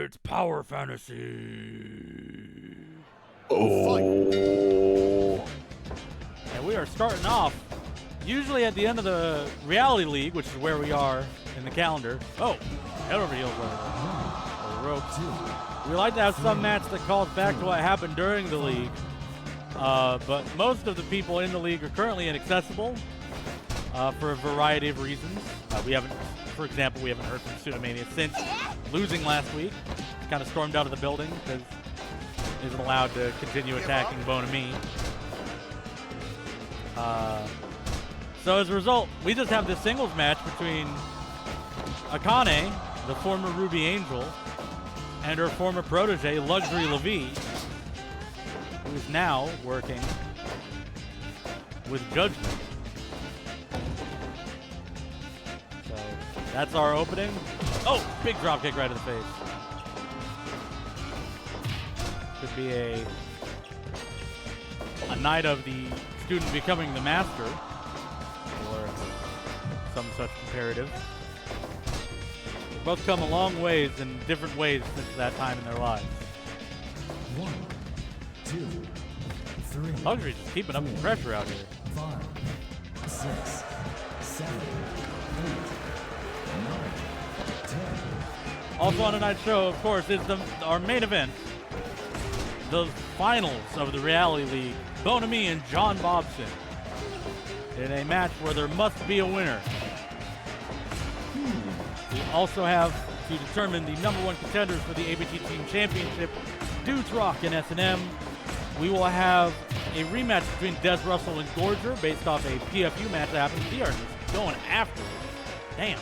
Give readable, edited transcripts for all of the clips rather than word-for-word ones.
It's Power Fantasy. Oh. And we are starting off, usually at the end of the Reality League, which is where we are in the calendar. Oh, head over heels over the ropes. We like to have some match that calls back to what happened during the league. But most of the people in the league are currently inaccessible for a variety of reasons. For example, we haven't heard from Pseudomania since losing last week. Kind of stormed out of the building because he isn't allowed to continue attacking Bonami. So as a result, we just have this singles match between Akane, the former Ruby Angel, and her former protege, Luxorie La Vie, who is now working with Judgment. So that's our opening. Oh, big dropkick right in the face. Could be a night of the student becoming the master, or some such comparative. They've both come a long ways in different ways since that time in their lives. 1, 2, 3. Luxury's just keeping up the pressure out here. 5, 6, 7, 8, 9, 10. Also on tonight's show, of course, is our main event, the finals of the Reality League, Bonami and Jon Bobson, in a match where there must be a winner. We also have to determine the #1 contenders for the ABT Team Championship, Dutrock and S&M. We will have a rematch between Dez Russel and Gorger based off a PFU match that happened. We are just going after it. Damn.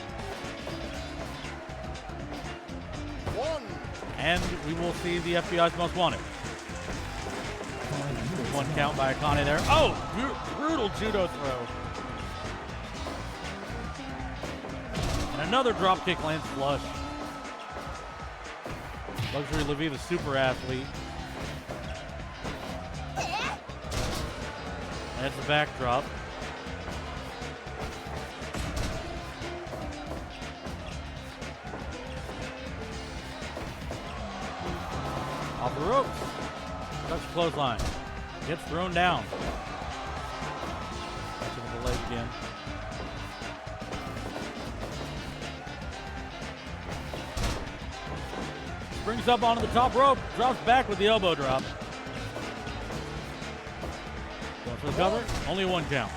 And we will see the FBI's Most Wanted. One count by Akane there. Oh, brutal judo throw. And another drop kick lands flush. Luxorie La Vie, the super athlete. That's the backdrop. Off the ropes. Touch clothesline. Gets thrown down. Back into the leg again. Brings up onto the top rope. Drops back with the elbow drop. Going for the cover. Only one count.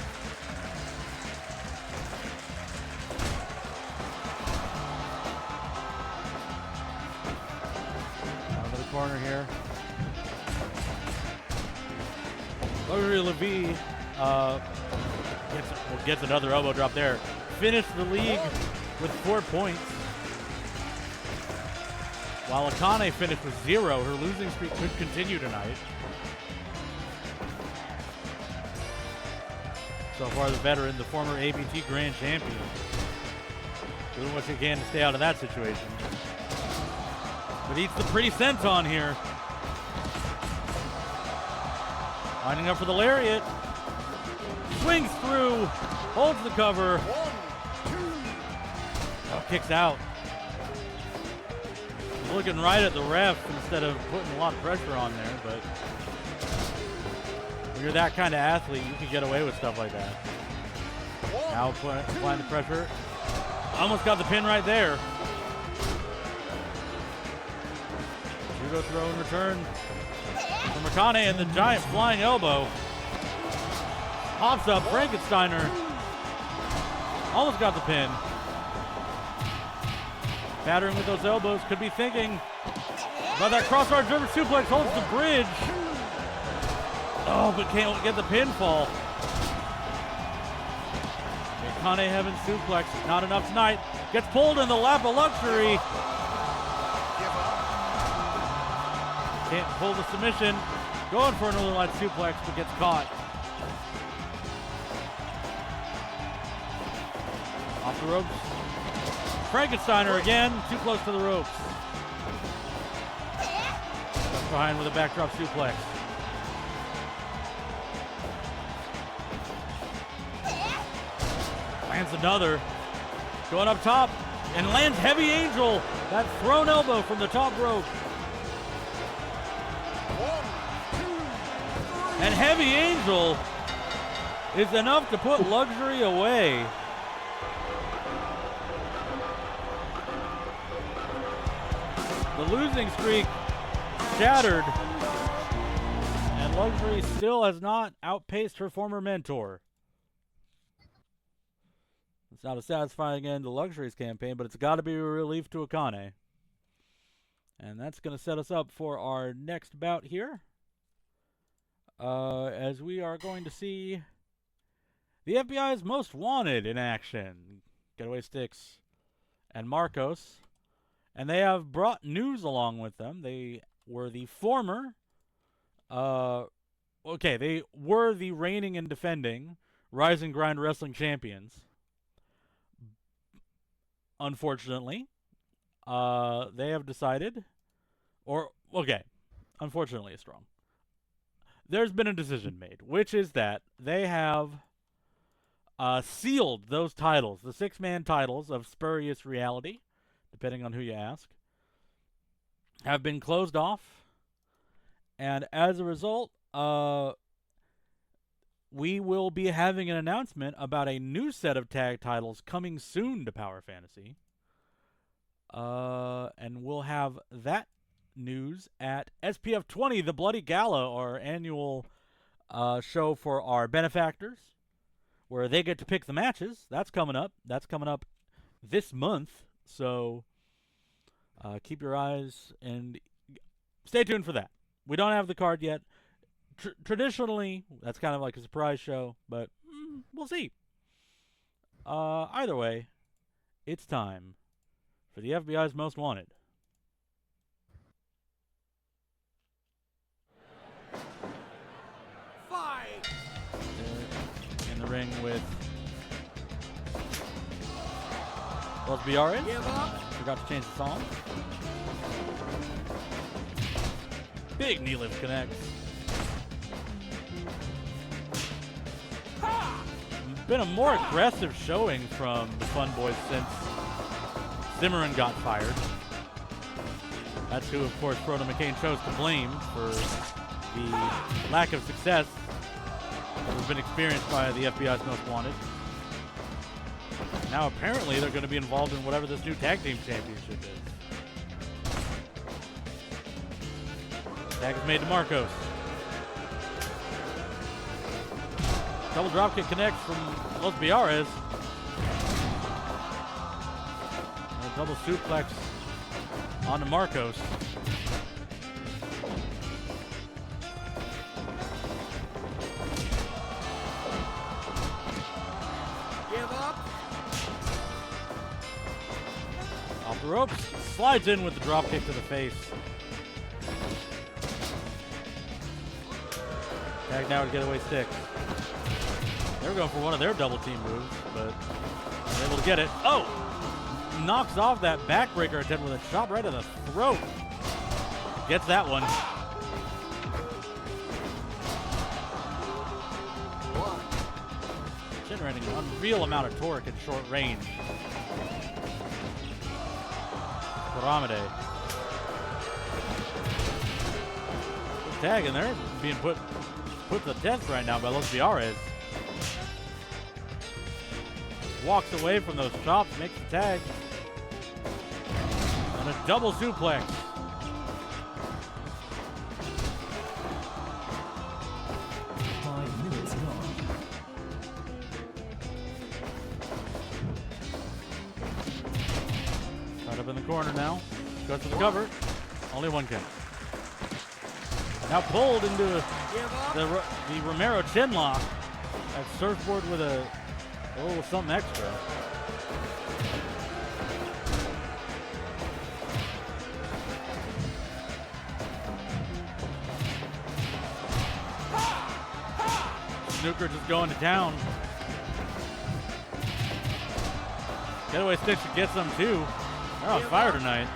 Down to the corner here. Luxorie La Vie gets another elbow drop there. Finished the league with 4 points. While Akane finished with 0, her losing streak could continue tonight. So far, the veteran, the former ABT Grand Champion, doing what she can to stay out of that situation. But eats the pretty senton here. Lining up for the lariat. Swings through. Holds the cover. Oh, kicks out. He's looking right at the ref instead of putting a lot of pressure on there, but when you're that kind of athlete, you can get away with stuff like that. Now applying the pressure. Almost got the pin right there. Judo throw in return from Akane, and the giant flying elbow. Pops up, Frankensteiner. Almost got the pin. Battering with those elbows, could be thinking about that crossbar German suplex, holds the bridge. Oh, but can't get the pinfall. Akane having suplex, not enough tonight. Gets pulled in the lap of Luxurie. Can't pull the submission. Going for another light suplex, but gets caught. Off the ropes. Frankensteiner again, too close to the ropes. Left behind with a backdrop suplex. Lands another. Going up top. and lands Heavy Angel. That thrown elbow from the top rope. And Heavy Angel is enough to put Luxury away. The losing streak shattered, and Luxury still has not outpaced her former mentor. It's not a satisfying end to Luxury's campaign, but it's got to be a relief to Akane. And that's going to set us up for our next bout here. As we are going to see the FBI's Most Wanted in action. Getaway Sticks and Marcos. And they have brought news along with them. They were the former, they were the reigning and defending Rise and Grind Wrestling Champions. Unfortunately, they have decided, unfortunately is strong. There's been a decision made, which is that they have sealed those titles, the 6-man titles of Spurious Reality, depending on who you ask, have been closed off. And as a result, we will be having an announcement about a new set of tag titles coming soon to Power Fantasy. And we'll have that news at SPF 20, the Bloody Gala, our annual show for our benefactors, where they get to pick the matches. That's coming up. That's coming up this month. So keep your eyes and stay tuned for that. We don't have the card yet. Traditionally, that's kind of like a surprise show, but we'll see. Either way, it's time for the FBI's Most Wanted. Fight! In the ring with Los Biares. Give up! Forgot to change the song. Big knee lift connects. Been a more aggressive showing from the Fun Boys since Zimmerman got fired. That's who, of course, Frodo McCain chose to blame for the lack of success that has been experienced by the FBI's Most Wanted. Now, apparently, they're going to be involved in whatever this new tag team championship is. Tag is made to Marcos. Double dropkick connects from Los Biares. And a double suplex onto Marcos. Give up! Off the ropes. Slides in with the dropkick to the face. Tag now to Getaway Stick. They were going for one of their double team moves, but they're able to get it. Oh! Knocks off that backbreaker attempt with a chop right to the throat. Gets that one. Generating an unreal amount of torque at short range. Pyramide. Tag in there, being put to the test right now by Los Biares. Walks away from those chops, makes the tag. And a double suplex. Right up in the corner now. Goes for the cover. Only one count. Now pulled into the Romero chin lock. That surfboard with a little something extra. Snooker just going to town. Getaway Sticks should get some too. They're on fire tonight.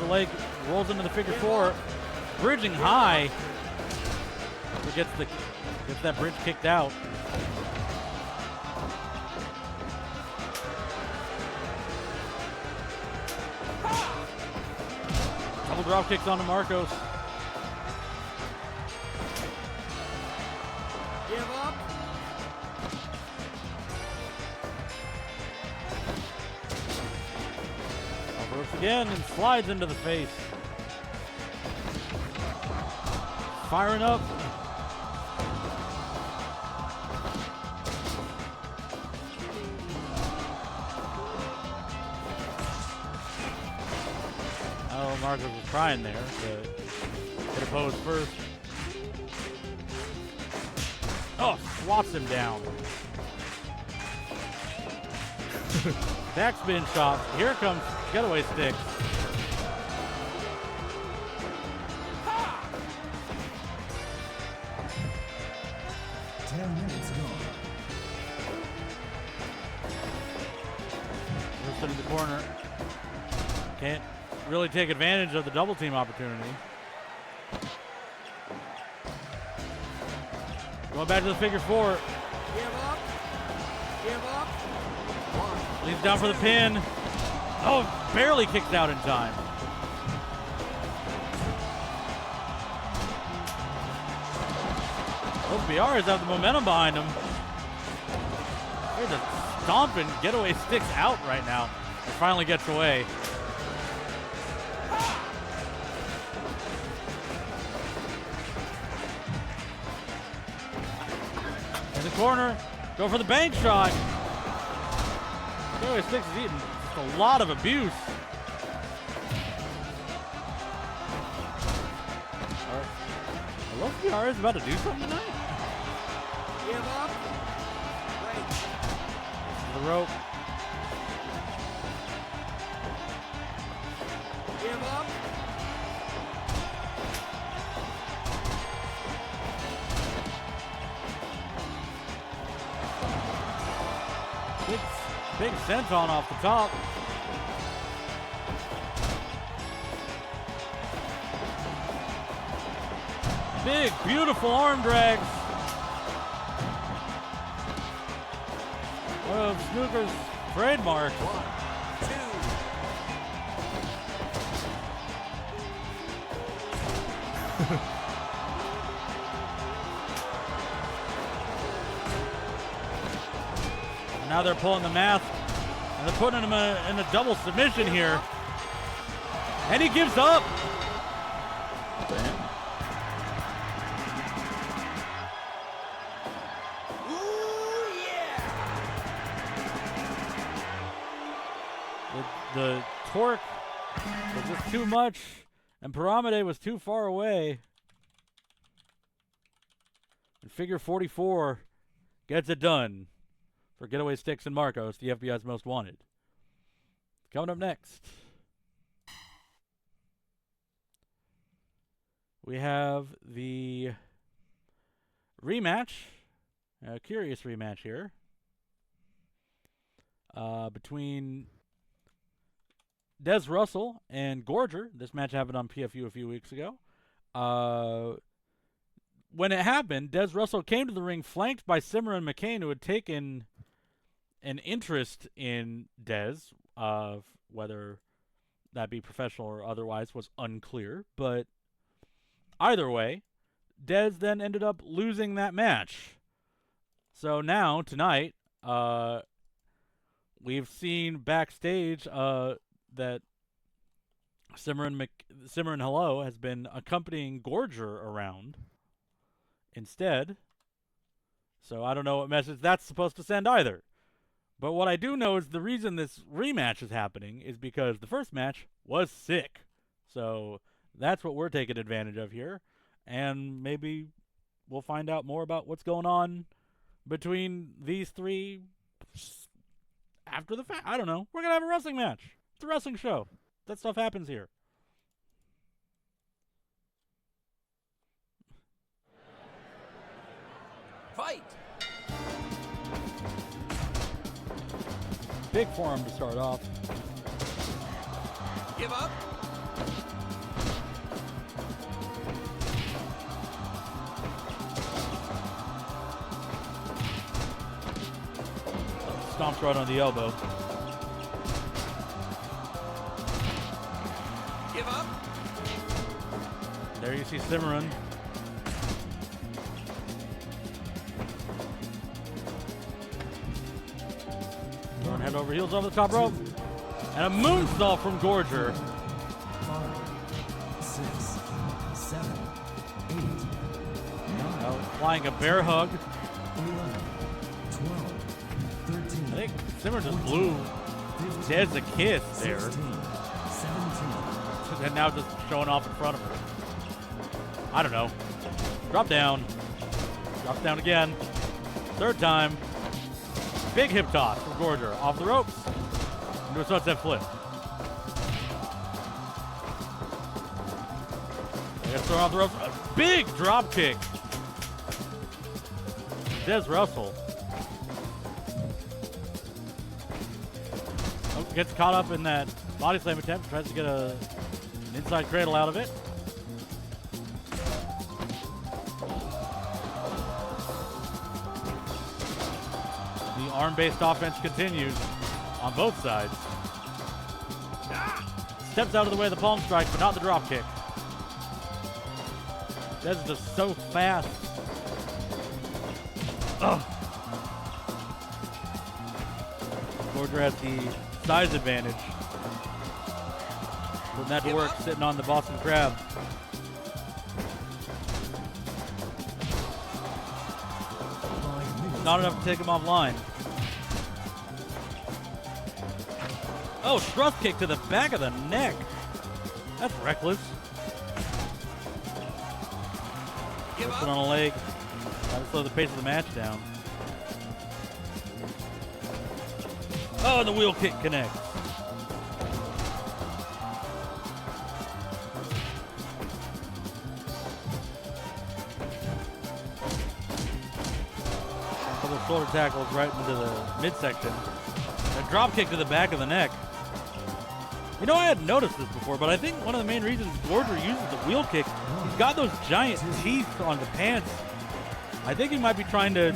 the leg, rolls into the figure four, bridging high. But gets that bridge kicked out. Double drop kicks onto Marcos. Give up. Ropes again and slides into the face. Firing up. Oh, Marcos was trying there to hit a pose first. Oh, swats him down. Backspin shot. Here comes getaway stick. Just into the corner. Can't really take advantage of the double team opportunity. Going back to the figure four. Give up. Give up. Leans down for the pin. Oh, barely kicked out in time. Those BRs have the momentum behind them. There's a stomping getaway sticks out right now. It finally gets away. In the corner, go for the bank shot. Getaway sticks is eating just a lot of abuse. Are those BRs about to do something tonight? Give up. Wait. The rope. Give up. Big senton off the top. Big, beautiful arm drags. One of Snooker's trademarks. 1, 2. Now they're pulling the mask, and they're putting him in a double submission here. And he gives up. Ooh, yeah. The torque was just too much, and Pyramide was too far away. And figure 44 gets it done for Getaway Sticks and Marcos, the FBI's most wanted. Coming up next, we have the rematch, a curious rematch here, between Dez Russel and Gorger. This match happened on PFU a few weeks ago. When it happened, Dez Russel came to the ring flanked by Simmer and McCain, who had taken an interest in Dez, whether that be professional or otherwise was unclear. But either way, Dez then ended up losing that match. So now, tonight, we've seen backstage that Simmer and Hello has been accompanying Gorger around instead. So I don't know what message that's supposed to send either. But what I do know is the reason this rematch is happening is because the first match was sick. So that's what we're taking advantage of here. And maybe we'll find out more about what's going on between these three after the fact. I don't know. We're going to have a wrestling match. It's a wrestling show. That stuff happens here. Fight. Big forearm to start off. Give up. bounce right on the elbow. Give up. There you see Cimarron. Going head over heels over the top rope. And a moonsault from Gorger. 5, 6, 7, 8, 9, Flying a bear hug. 11, 12, 13. I think Cimarron just blew Dez a kiss there. 16, 17. And now just showing off in front of her. I don't know. Drop down. Drops down again. Third time. Big hip toss from Gorger. Off the ropes. Into a sunset flip. I guess throw off the ropes. A big drop kick. Dez Russel. Oh, gets caught up in that body slam attempt. Tries to get an inside cradle out of it. The arm-based offense continues on both sides. Steps out of the way of the palm strike, but not the drop kick. Dez is just so fast. Ugh. Gorger has the size advantage. Putting that to work, sitting on the Boston Crab. Not enough to take him offline. Oh, thrust kick to the back of the neck. That's reckless. Put on a leg. Try to slow the pace of the match down. Oh, and the wheel kick connects. Couple of shoulder tackles right into the midsection. A drop kick to the back of the neck. You know, I hadn't noticed this before, but I think one of the main reasons Gorger uses the wheel kick, he's got those giant teeth on the pants. I think he might be trying to,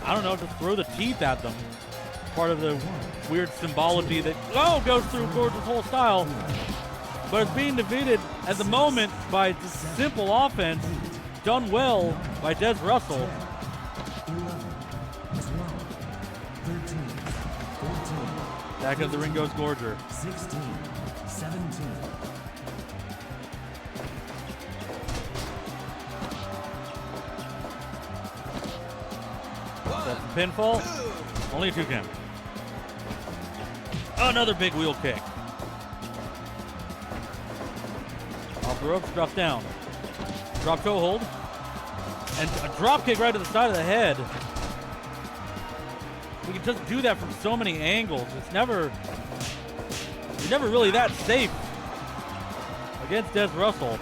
I don't know, just throw the teeth at them. Part of the weird symbology that, goes through Gorger's whole style. But it's being defeated at the moment by just simple offense, done well by Dez Russell. 11, 12, 13, 14, Back of the ring goes Gorger. 16, 17. That's the pinfall. Only a 2 count. Another big wheel kick. Off the ropes, drops down. Drop toe hold. And a drop kick right to the side of the head. We can just do that from so many angles. It's never, you're never really that safe against Dez Russell.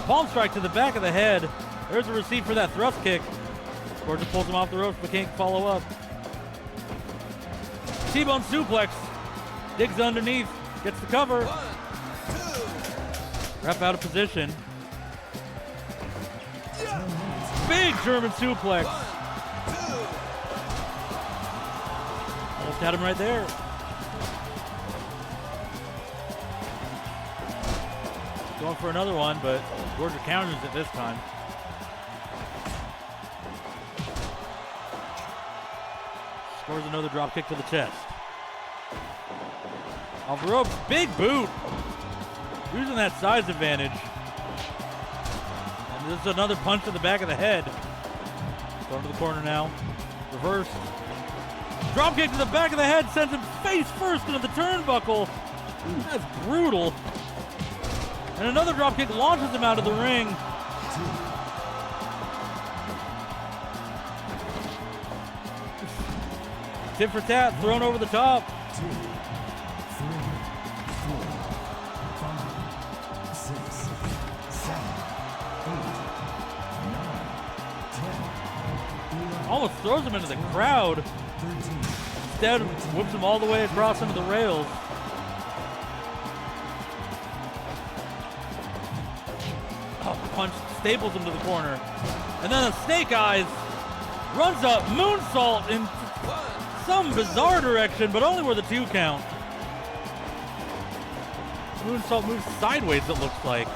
Palm strike to the back of the head. There's a receipt for that thrust kick. Gorger pulls him off the ropes, but can't follow up. T-bone suplex. Digs underneath. Gets the cover. 1, 2. Ref out of position. Big German suplex. 1, 2. Almost had him right there. Going for another one, but Gorger counters it this time. Scores another drop kick to the chest. Off the ropes, big boot. Using that size advantage. And this is another punch to the back of the head. Going to the corner now. Reverse. Drop kick to the back of the head sends him face first into the turnbuckle. That's brutal. And another drop kick launches him out of the ring. Tit for tat, thrown over the top. 2, 3, 4, 5, 6, 7, 8, 9, 10, 11, Almost throws him into the crowd. 13. Instead, whips him all the way across into the rails. Oh, punch staples him to the corner. And then a snake eyes Runs up, moonsault in some bizarre direction, but only where the 2 count. Moonsault moves sideways, it looks like.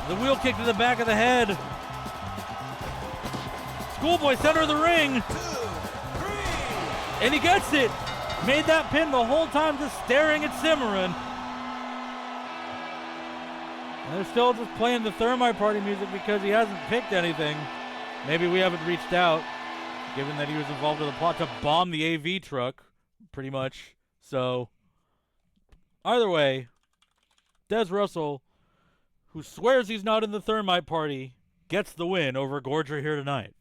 The wheel kick to the back of the head. Schoolboy, center of the ring. 2, 3. And he gets it. Made that pin the whole time just staring at Cimarron. And they're still just playing the Thermite Party music because he hasn't picked anything. Maybe we haven't reached out, given that he was involved in the plot to bomb the AV truck, pretty much. So, either way, Dez Russel, who swears he's not in the Thermite Party, gets the win over Gorger here tonight.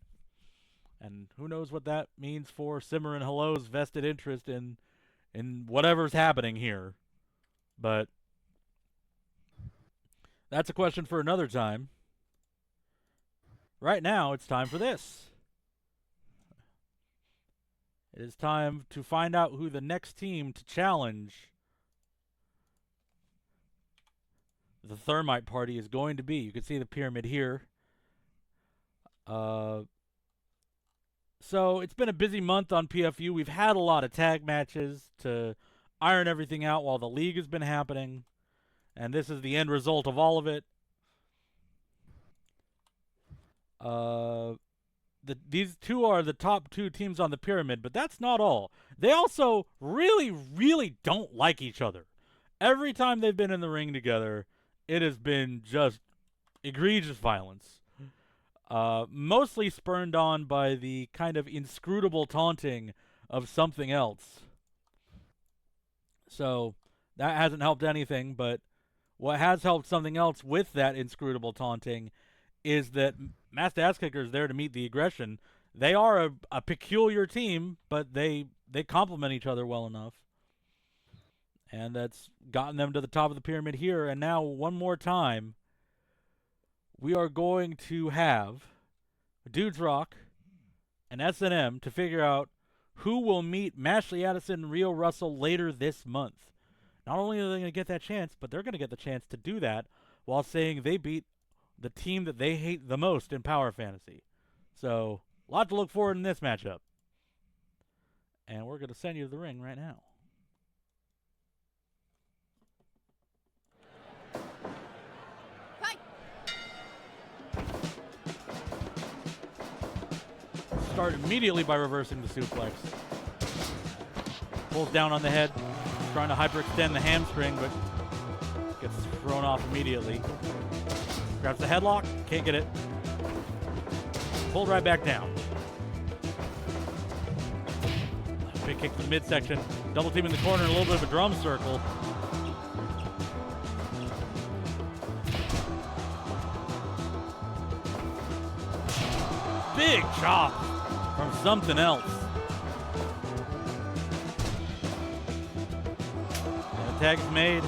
And who knows what that means for Cimarron Hello's vested interest in whatever's happening here. But that's a question for another time. Right now, it's time for this. It is time to find out who the next team to challenge the Thermite Party is going to be. You can see the pyramid here. So it's been a busy month on PFU. We've had a lot of tag matches to iron everything out while the league has been happening. And this is the end result of all of it. These two are the top 2 teams on the pyramid, but that's not all. They also really, really don't like each other. Every time they've been in the ring together, it has been just egregious violence. Mostly spurned on by the kind of inscrutable taunting of something else. So that hasn't helped anything, but what has helped something else with that inscrutable taunting is that Master Ass Kicker is there to meet the aggression. They are a peculiar team, but they complement each other well enough. And that's gotten them to the top of the pyramid here. And now, one more time, we are going to have Dudes Rock and S&M to figure out who will meet Mashley Addison and Rio Russell later this month. Not only are they going to get that chance, but they're going to get the chance to do that while saying they beat the team that they hate the most in Power Fantasy. So, a lot to look forward in this matchup. And we're going to send you to the ring right now. Start immediately by reversing the suplex. Pulls down on the head, trying to hyperextend the hamstring, but gets thrown off immediately. Grabs the headlock, can't get it. Pulled right back down. Big kick to the midsection. Double team in the corner, a little bit of a drum circle. Big chop from something else. And the tag is made.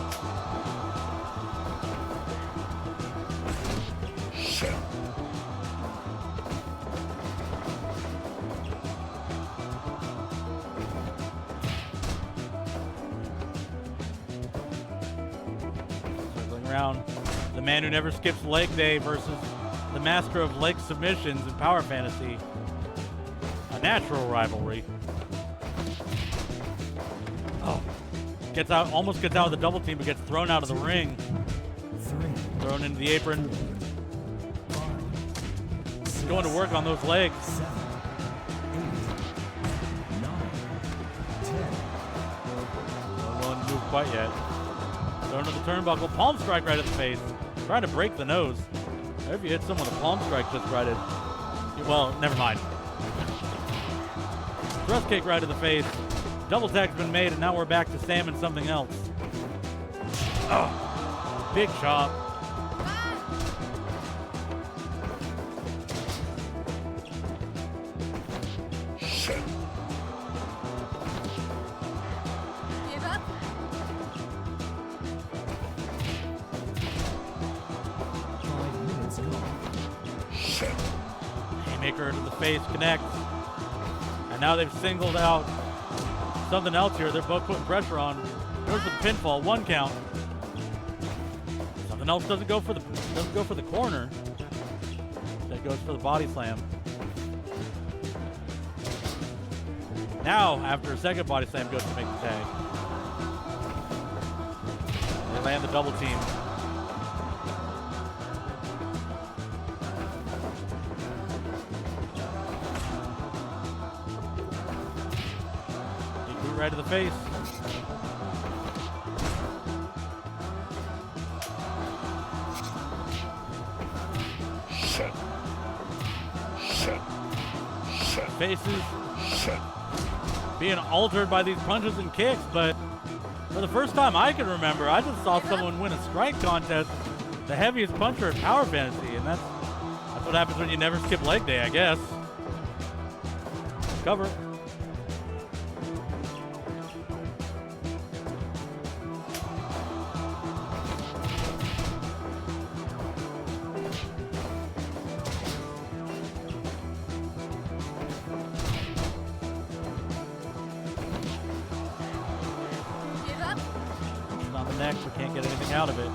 Circling around, the man who never skips leg day versus the master of leg submissions in Power Fantasy. A natural rivalry. Oh. Gets out, almost gets out of the double team, but gets thrown out of the ring. 3, Thrown into the apron. 5, 6, Going to work on those legs. 7, 8, 9, 10. Don't want to move quite yet. Thrown to the turnbuckle. Palm strike right at the face. Trying to break the nose. If you hit someone with a palm strike just right at... Well, never mind. Thrust kick right to the face. Double tag's been made, and now we're back to Sam and something else. Oh, big chop. Give up. Haymaker to the face, connects. And now they've singled out something else here. They're both putting pressure on. Goes for the pinfall, 1 count. Something else doesn't go for the corner. That goes for the body slam. Now, after a second body slam, goes to make the tag. They land the double team. Big boot right to the face. Faces being altered by these punches and kicks, but for the first time I can remember, I just saw someone win a strike contest, the heaviest puncher in Power Fantasy, and that's what happens when you never skip leg day, I guess. Cover. We can't get anything out of it.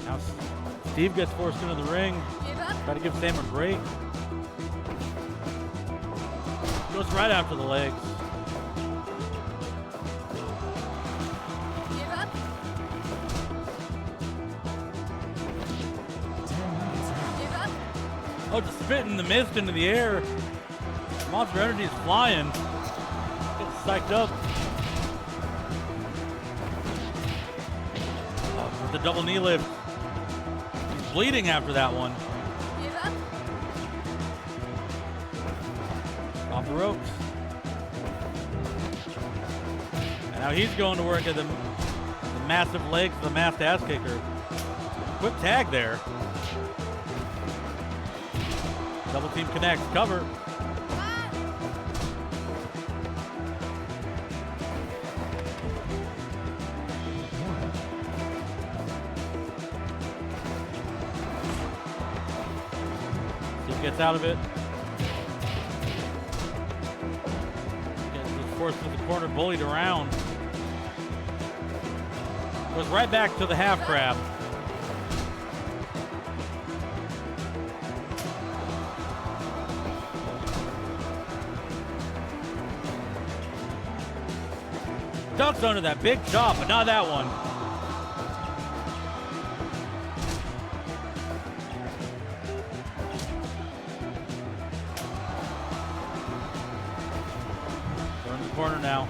Now Steve gets forced into the ring. Try to give Sam a break. Goes right after the legs. Oh, just spitting the mist into the air. Monster Energy is flying. Gets psyched up. Oh, with the double knee lift. He's bleeding after that one. Off the ropes. And now he's going to work at the massive legs of the masked ass kicker. Quick tag there. Double team connects, cover. Steve gets out of it. Gets forced to the corner, bullied around. Goes right back to the half crab. Ducks under that big chop, but not that one. They're in the corner now.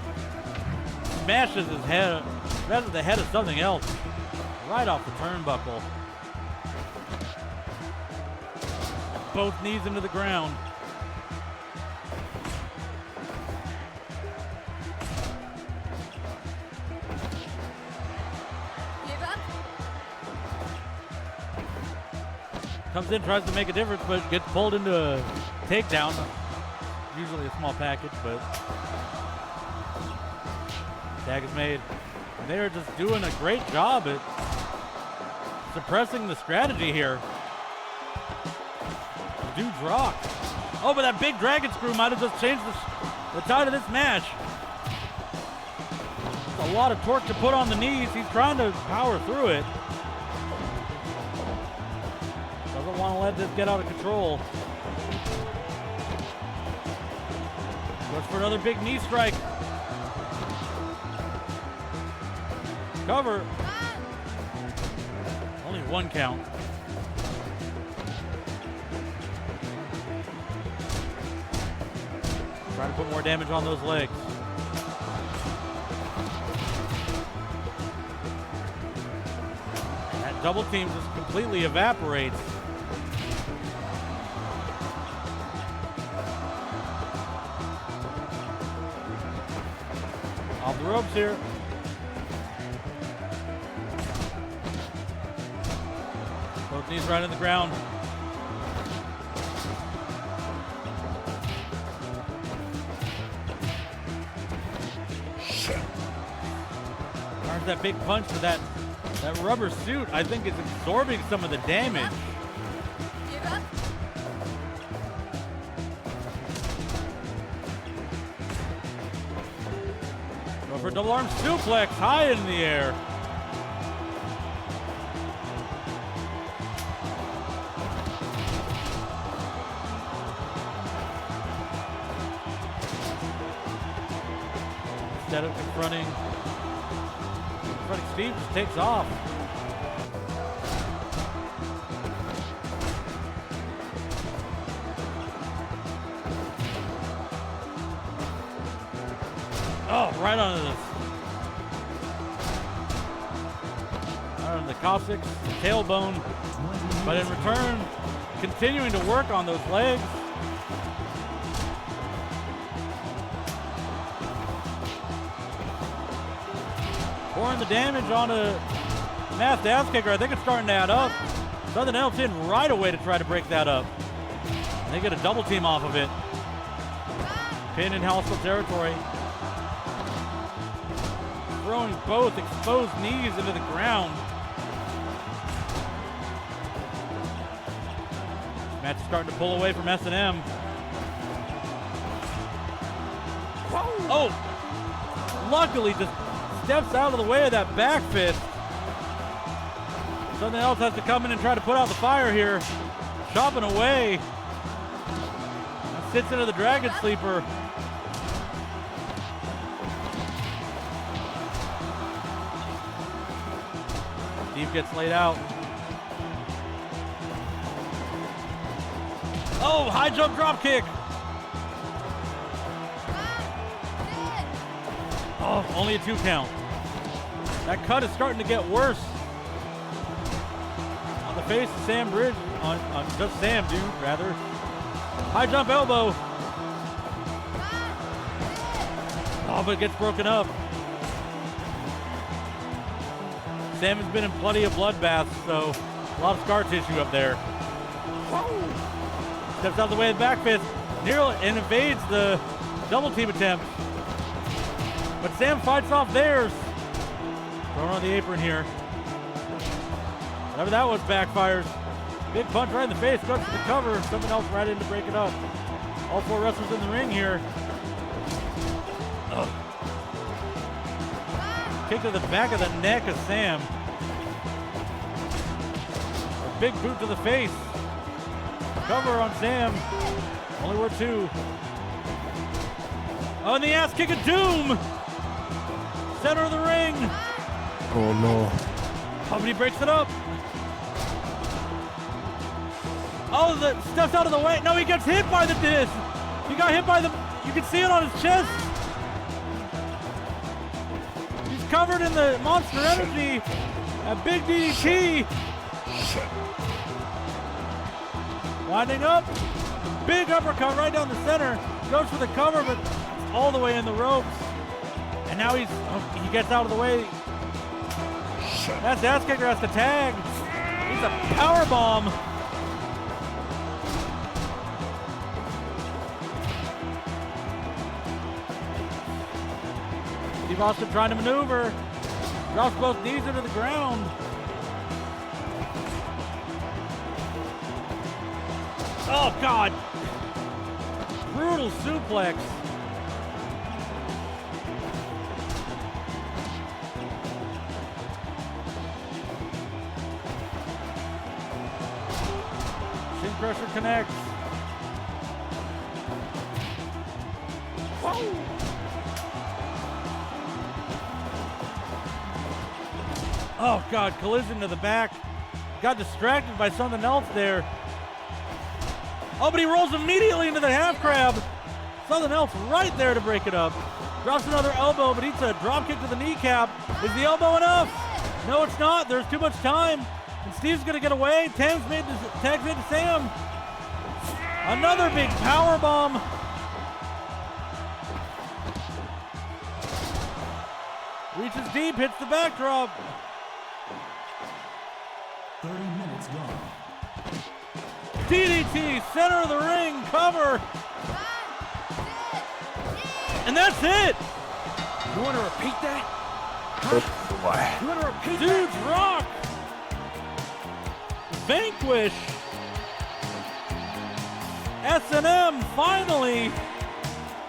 Smashes his head, rather the head of something else, right off the turnbuckle. Both knees into the ground. Comes in, tries to make a difference, but gets pulled into a takedown. Usually a small package, but tag is made. And they are just doing a great job at suppressing the strategy here. Dude's rock. Oh, but that big dragon screw might have just changed the tide of this match. It's a lot of torque to put on the knees. He's trying to power through it. Doesn't want to let this get out of control. Goes for another big knee strike. Cover. Only one count. Trying to put more damage on those legs. And that double team just completely evaporates. Off the ropes here. Both knees right in the ground. There's that big punch to that rubber suit. I think is absorbing some of the damage. double arm suplex high in the air. Instead of confronting Steve, just takes off. Oh, right onto this. Right on the coccyx, tailbone. But in return, continuing to work on those legs. Pouring the damage onto Masked Ass Kicker. I think it's starting to add up. Something else in right away to try to break that up. They get a double team off of it. Pin in hostile territory. Throwing both exposed knees into the ground. Match is starting to pull away from S&M. Oh! Luckily, just steps out of the way of that back fist. Something else has to come in and try to put out the fire here. Chopping away. Sits into the Dragon Sleeper. Steve gets laid out. Oh, high jump drop kick. Oh, only a 2 count. That cut is starting to get worse. On the face of Sam Bridge, on just Sam, dude, rather. High jump elbow. Oh, but it gets broken up. Sam has been in plenty of bloodbaths, so a lot of scar tissue up there. Steps out of the way of the back fist, nearly and evades the double team attempt. But Sam fights off theirs. Thrown on the apron here. Whatever that was backfires. Big punch right in the face, goes for the cover. Something else right in to break it up. All 4 wrestlers in the ring here. Ugh. Kick to the back of the neck of Sam. A big boot to the face. Cover on Sam. Only worth 2. Oh, and the ass kick of Doom. Center of the ring. Oh no. Oh, but he breaks it up. Oh, the steps out of the way. No, he gets hit by the disc. He got hit by the, you can see it on his chest. He's covered in the Monster Energy. A big DDT. Winding up. Big uppercut right down the center. Goes for the cover, but all the way in the ropes. And now he gets out of the way. That's Ass Kicker has to tag. He's a power bomb. Steve Austin trying to maneuver. Drops both knees into the ground. Oh, God. Brutal suplex. Shin pressure connects. Whoa. Oh, God, collision to the back. Got distracted by something else there. Oh, but he rolls immediately into the half crab. Something else right there to break it up. Drops another elbow, but eats a drop kick to the kneecap. Is the elbow enough? No, it's not. There's too much time. And Steve's going to get away. Tags made to Sam. Another big power bomb. Reaches deep, hits the backdrop. 30 minutes gone. DDT, center of the ring, cover. And that's it. You want to repeat that? You want to repeat Dudes rock. Vanquish. S&M finally.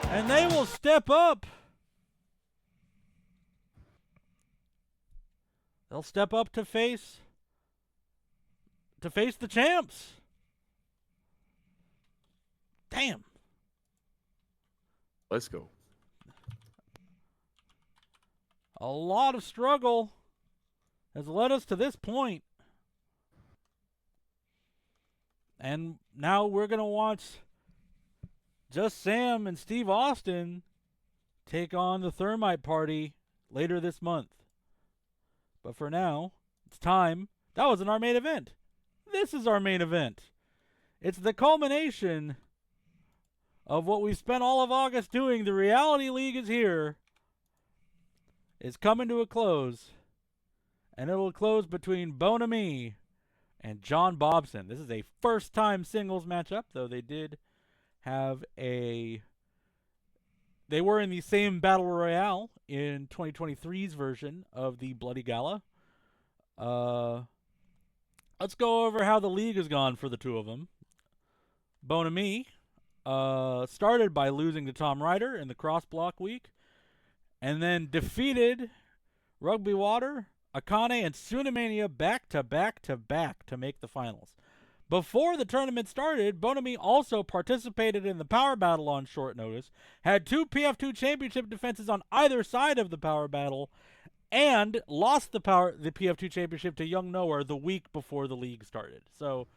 And they will step up They'll step up to face the champs. Damn. Let's go. A lot of struggle has led us to this point. And now we're going to watch Just Sam and Steve Austin take on the Thermite Party later this month. But for now, it's time. That wasn't our main event. This is our main event. It's the culmination of what we spent all of August doing. The Reality League is here. It's coming to a close. And it'll close between Bonami and Jon Bobson. This is a first-time singles matchup, though they did have a... They were in the same Battle Royale in 2023's version of the Bloody Gala. Let's go over how the league has gone for the two of them. Bonami started by losing to Tom Ryder in the cross-block week, and then defeated Rugby Water, Akane, and Tsunamania back-to-back to make the finals. Before the tournament started, Bonami also participated in the Power Battle on short notice, had 2 PF2 championship defenses on either side of the Power Battle, and lost the PF2 championship to Young Nowhere the week before the league started. So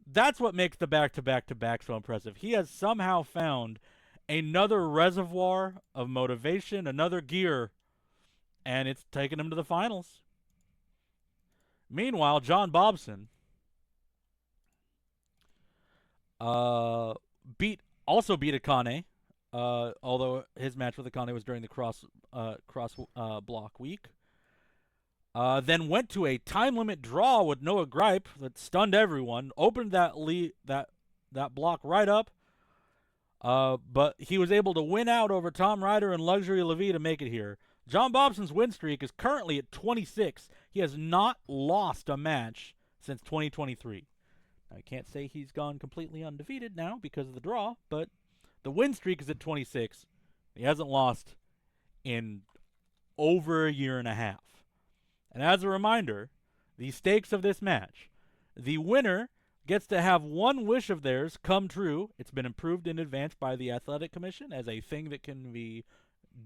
that's what makes the back-to-back so impressive. He has somehow found another reservoir of motivation, another gear, and it's taken him to the finals. Meanwhile, Jon Bobson beat Akane, although his match with Akane was during the cross block week. Then went to a time limit draw with Noah Gripe that stunned everyone. Opened that block right up, but he was able to win out over Tom Ryder and Luxorie La Vie to make it here. Jon Bobson's win streak is currently at 26. He has not lost a match since 2023. I can't say he's gone completely undefeated now because of the draw, but the win streak is at 26. He hasn't lost in over a year and a half. And as a reminder, the stakes of this match: the winner gets to have one wish of theirs come true. It's been approved in advance by the Athletic Commission as a thing that can be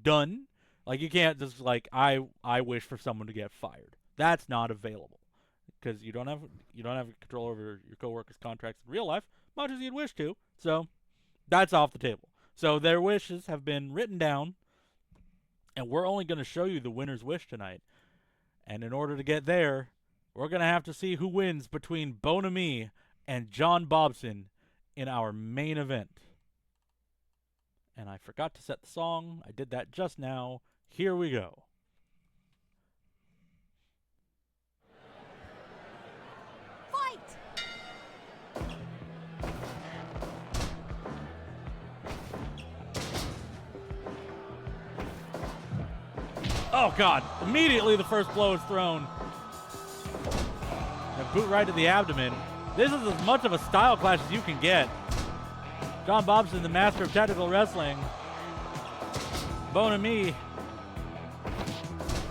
done. Like, you can't just, like, I wish for someone to get fired. That's not available, because you don't have control over your coworkers' contracts in real life, much as you'd wish to. So that's off the table. So their wishes have been written down, and we're only going to show you the winner's wish tonight. And in order to get there, we're going to have to see who wins between Bonami and Jon Bobson in our main event. And I forgot to set the song. I did that just now. Here we go. Oh, God. Immediately the first blow is thrown. A boot right to the abdomen. This is as much of a style clash as you can get. Jon Bobson, the master of technical wrestling. Bonami,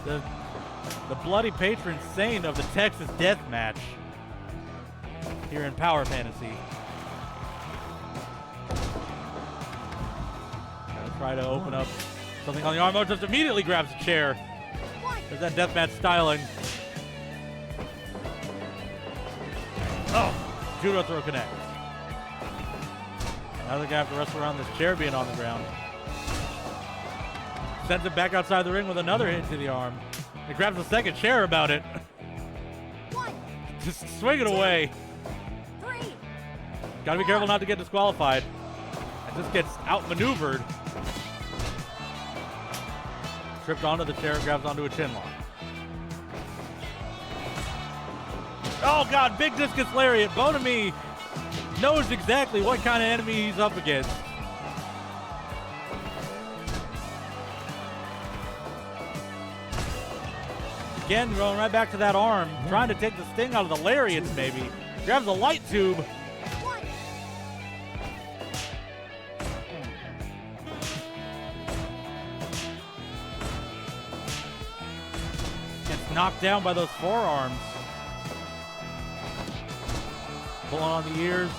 the bloody patron saint of the Texas Death Match here in Power Fantasy. Gonna try to open up something on the arm. Just immediately grabs a chair. There's that deathmatch styling. Oh, judo throw connects. Now they're gonna have to wrestle around this chair being on the ground. Sends it back outside the ring with another hit to the arm. He grabs a second chair about it. Just swing it away. Gotta be careful not to get disqualified. And just gets outmaneuvered. Tripped onto the chair, grabs onto a chin lock. Oh, God, big discus lariat. Bonami knows exactly what kind of enemy he's up against. Again, going right back to that arm, trying to take the sting out of the lariats, maybe. Grabs a light tube. Gets knocked down by those forearms. Pulling on the ears.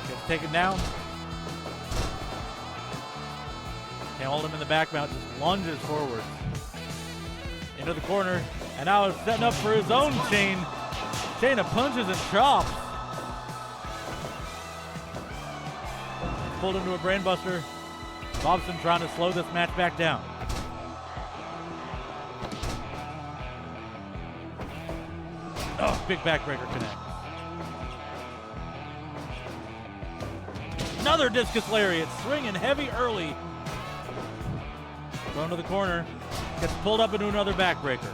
Gets taken down. Can't hold him in the back mount, just lunges forward. Into the corner, and now is setting up for his own chain of punches and chops. Pulled into a brainbuster. Bobson trying to slow this match back down. Oh, big backbreaker connect. Another discus lariat, swinging heavy early. Thrown to the corner, gets pulled up into another backbreaker.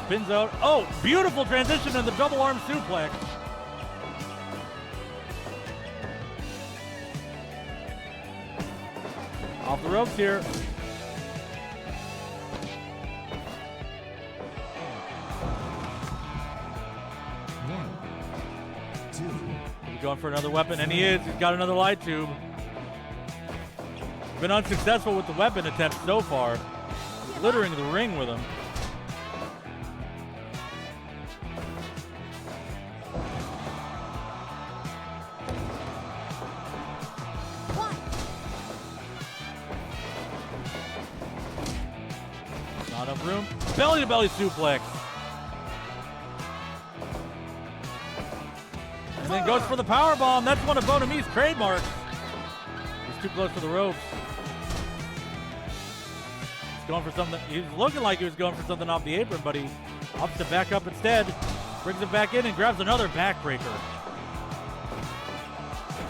Spins out. Oh, beautiful transition in the double arm suplex. Off the ropes here. He's going for another weapon, and he is. He's got another light tube. Been unsuccessful with the weapon attempts so far. Littering the ring with him. Not enough room. Belly to belly suplex. And then goes for the power bomb. That's one of Bonami's trademarks. He's too close to the ropes. He's going for something. He's looking like he was going for something off the apron, but he opts to back up instead. Brings it back in and grabs another backbreaker.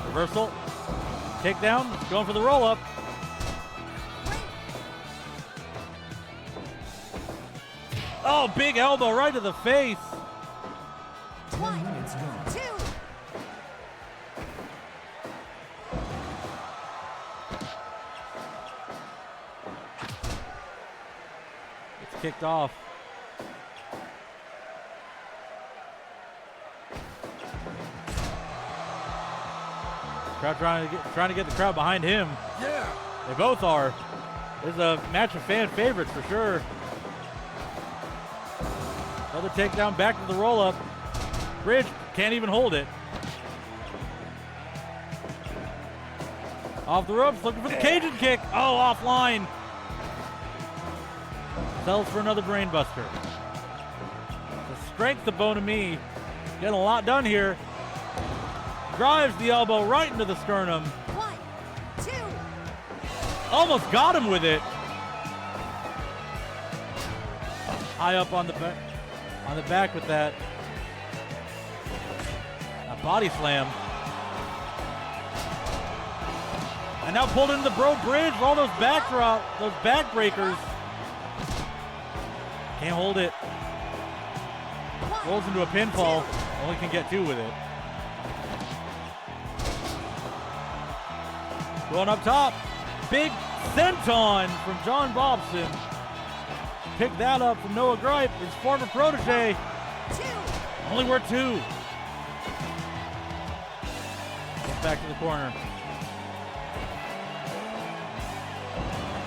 Reversal. Takedown. Going for the roll up. Oh, big elbow right to the face. 10 minutes gone. 2. It's kicked off. Crowd trying to get the crowd behind him. Yeah. They both are. This is a match of fan favorites for sure. Another takedown, back to the roll-up. Bridge can't even hold it. Off the ropes, looking for the Cajun kick. Oh, offline. Sells for another brainbuster. The strength of Bonami. Getting a lot done here. Drives the elbow right into the sternum. 1, 2. Almost got him with it. High up on the back. On the back with that. A body slam. And now pulled into the Bro Bridge. All those backbreakers. Can't hold it. Rolls into a pinfall. Only can get 2 with it. Going up top. Big senton from Jon Bobson. Picked that up from Noah Gripe, his former protege. 2. Only worth 2. Goes back to the corner.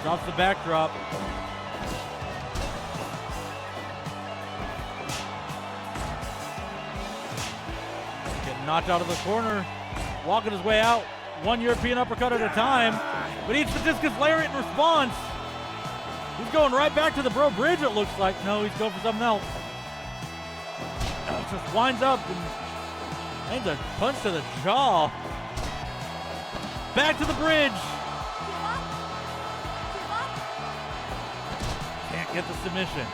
Drops the backdrop. Getting knocked out of the corner. Walking his way out. One European uppercut at a time. But eats the discus lariat in response. He's going right back to the Bro Bridge, it looks like. No, he's going for something else. Just winds up and lands a punch to the jaw. Back to the bridge. Can't get the submission.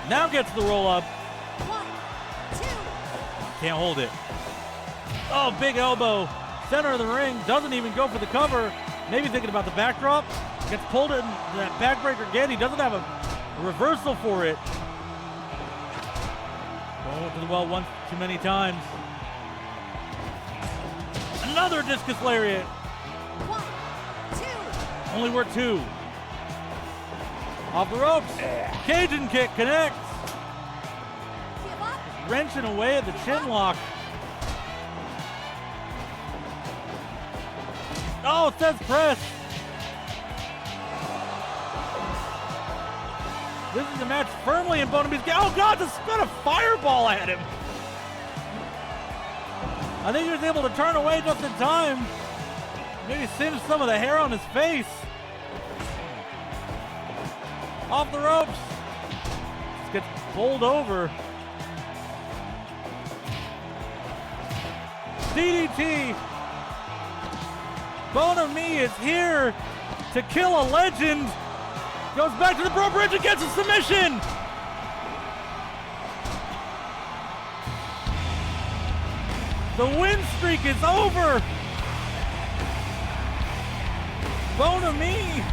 Now gets the roll up. 1, 2. Can't hold it. Oh, big elbow. Center of the ring, doesn't even go for the cover. Maybe thinking about the backdrop. Gets pulled in that backbreaker again. He doesn't have a reversal for it. Going to the well once too many times. Another discus lariat. 1, 2. Only worth 2. Off the ropes. Cajun kick connects. Give up. Wrenching away at the chin lock. Oh, it says press. This is the match firmly in Bonamee's game. Oh, God, just spit a fireball at him. I think he was able to turn away just in time. Maybe singe some of the hair on his face. Off the ropes. Just gets pulled over. DDT. Bonamee is here to kill a legend. Goes back to the Bro Bridge and gets a submission. The win streak is over. Bonamee.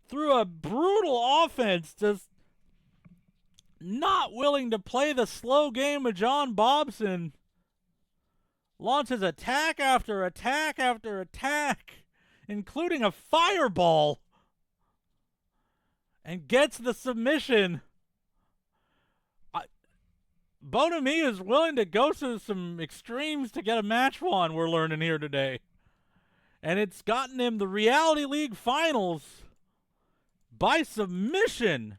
Through a brutal offense, just not willing to play the slow game of Jon Bobson. Launches attack after attack after attack, including a fireball, and gets the submission. Bonamee is willing to go to some extremes to get a match won, we're learning here today. And it's gotten him the Reality League Finals by submission.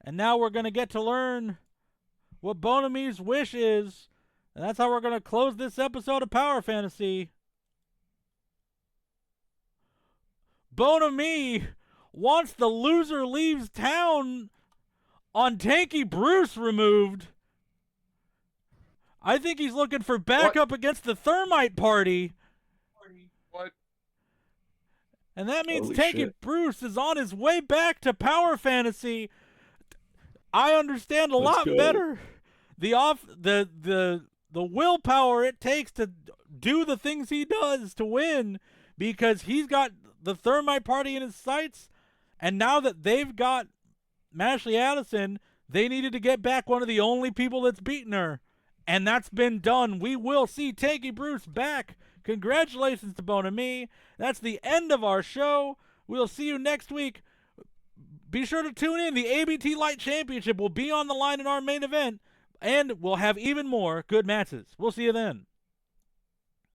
And now we're going to get to learn what Bonamee's wish is. And that's how we're going to close this episode of Power Fantasy. Bonamee wants the loser leaves town on Tanky Bruce removed. I think he's looking for backup against the Thermite Party. What? And that means Holy Tanky shit. Bruce is on his way back to Power Fantasy. I understand a Let's lot go. better the willpower it takes to do the things he does to win, because he's got the Thermite Party in his sights, and now that they've got Mashley Addison, they needed to get back one of the only people that's beaten her, and that's been done. We will see Tanky Bruce back. Congratulations to Bonamee. That's the end of our show. We'll see you next week. Be sure to tune in. The ABT Light Championship will be on the line in our main event, and we'll have even more good matches. We'll see you then.